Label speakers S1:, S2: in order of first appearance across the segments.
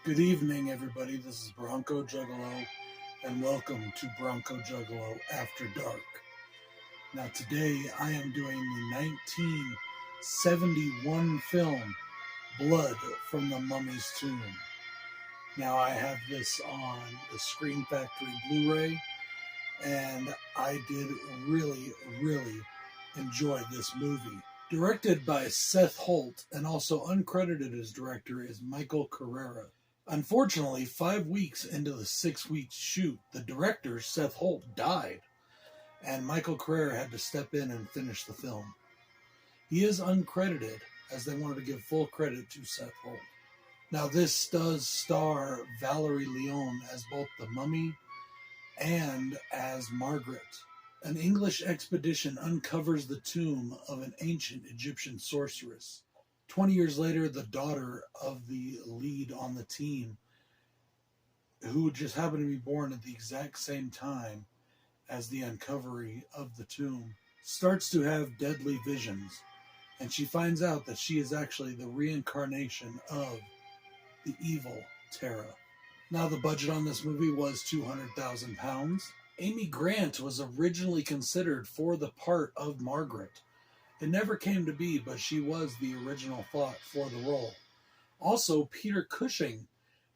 S1: Good evening, everybody. This is BroncoJuggalo, and welcome to BroncoJuggalo After Dark. Now, today I am doing the 1971 film Blood from the Mummy's Tomb. Now, I have this on the Scream Factory Blu-ray, and I did really enjoy this movie. Directed by Seth Holt, and also uncredited as director is Michael Carrera. Unfortunately, 5 weeks into the 6-week shoot, the director, Seth Holt, died, and Michael Carrera had to step in and finish the film. He is uncredited, as they wanted to give full credit to Seth Holt. Now, this does star Valerie Leon as both the mummy and as Margaret. An English expedition uncovers the tomb of an ancient Egyptian sorceress. 20 years later, the daughter of the lead on the team, who just happened to be born at the exact same time as the uncovering of the tomb, starts to have deadly visions, and she finds out that she is actually the reincarnation of the evil Tara. Now, the budget on this movie was £200,000. Amy Grant was originally considered for the part of Margaret. It never came to be, but she was the original thought for the role. Also, Peter Cushing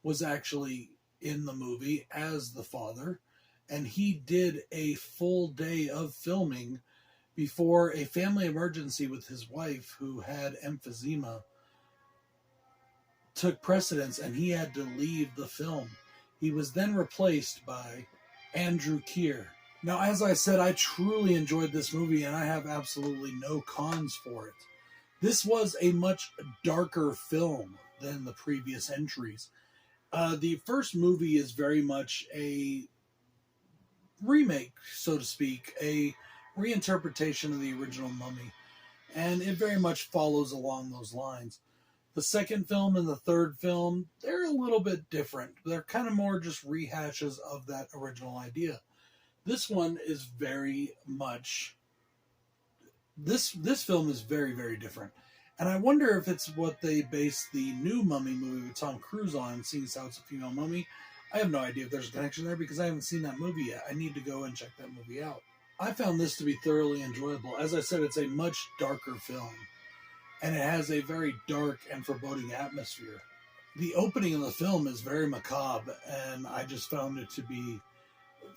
S1: was actually in the movie as the father, and he did a full day of filming before a family emergency with his wife, who had emphysema, took precedence, and he had to leave the film. He was then replaced by Andrew Keir. Now, as I said, I truly enjoyed this movie, and I have absolutely no cons for it. This was a much darker film than the previous entries. The first movie is very much a remake, so to speak, a reinterpretation of the original Mummy, and it very much follows along those lines. The second film and the third film, they're a little bit different. They're kind of more just rehashes of that original idea. This one is very much... This film is very different. And I wonder if it's what they based the new Mummy movie with Tom Cruise on, seeing as how it's a female mummy. I have no idea if there's a connection there because I haven't seen that movie yet. I need to go and check that movie out. I found this to be thoroughly enjoyable. As I said, it's a much darker film, and it has a very dark and foreboding atmosphere. The opening of the film is very macabre, and I just found it to be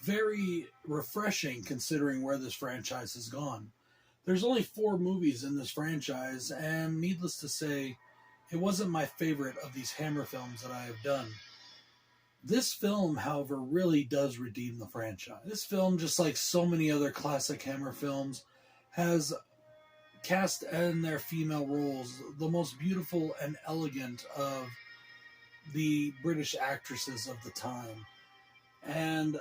S1: very refreshing considering where this franchise has gone. There's only 4 movies in this franchise, and needless to say, it wasn't my favorite of these Hammer films that I have done. This film, however, really does redeem the franchise. This film, just like so many other classic Hammer films, has cast in their female roles the most beautiful and elegant of the British actresses of the time. And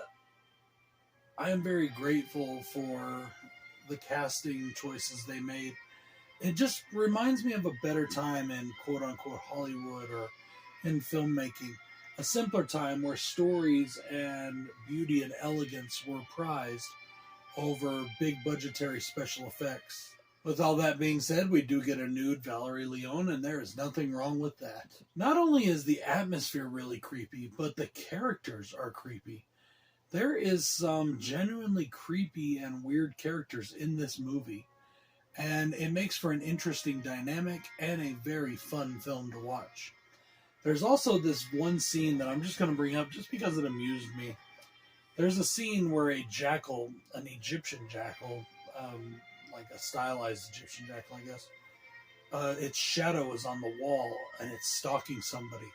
S1: I am very grateful for the casting choices they made. It just reminds me of a better time in quote-unquote Hollywood or in filmmaking. A simpler time where stories and beauty and elegance were prized over big budgetary special effects. With all that being said, we do get a nude Valerie Leon, and there is nothing wrong with that. Not only is the atmosphere really creepy, but the characters are creepy. There is some genuinely creepy and weird characters in this movie, and it makes for an interesting dynamic and a very fun film to watch. There's also this one scene that I'm just going to bring up just because it amused me. There's a scene where a jackal, an Egyptian jackal, like a stylized Egyptian jackal, I guess, its shadow is on the wall and it's stalking somebody.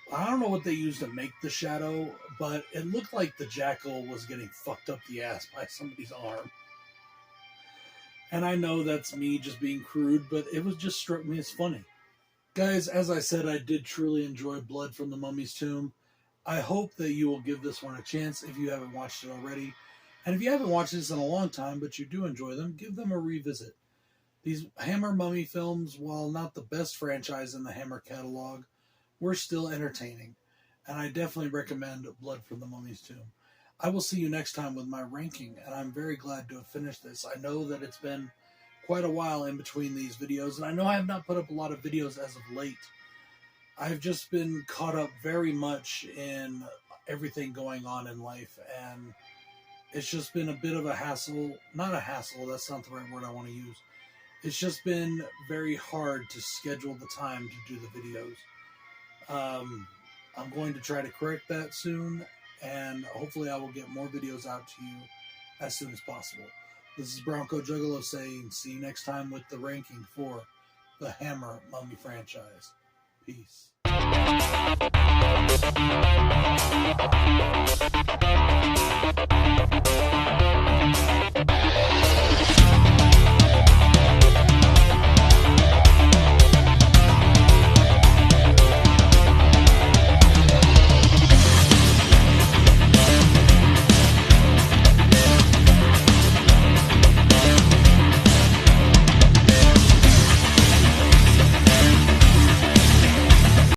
S1: I don't know what they used to make the shadow, but it looked like the jackal was getting fucked up the ass by somebody's arm. And I know that's me just being crude, but it was just struck me as funny. Guys, as I said, I did truly enjoy Blood from the Mummy's Tomb. I hope that you will give this one a chance if you haven't watched it already. And if you haven't watched this in a long time, but you do enjoy them, give them a revisit. These Hammer Mummy films, while not the best franchise in the Hammer catalog, were still entertaining. And I definitely recommend Blood from the Mummy's Tomb. I will see you next time with my ranking, and I'm very glad to have finished this. I know that it's been quite a while in between these videos, and I know I have not put up a lot of videos as of late. I've just been caught up very much in everything going on in life, and it's just been a bit of a hassle. Not a hassle, that's not the right word I want to use. It's just been very hard to schedule the time to do the videos. I'm going to try to correct that soon, and hopefully I will get more videos out to you as soon as possible. This is BroncoJuggalo saying, see you next time with the ranking for the Hammer Mummy franchise. Peace.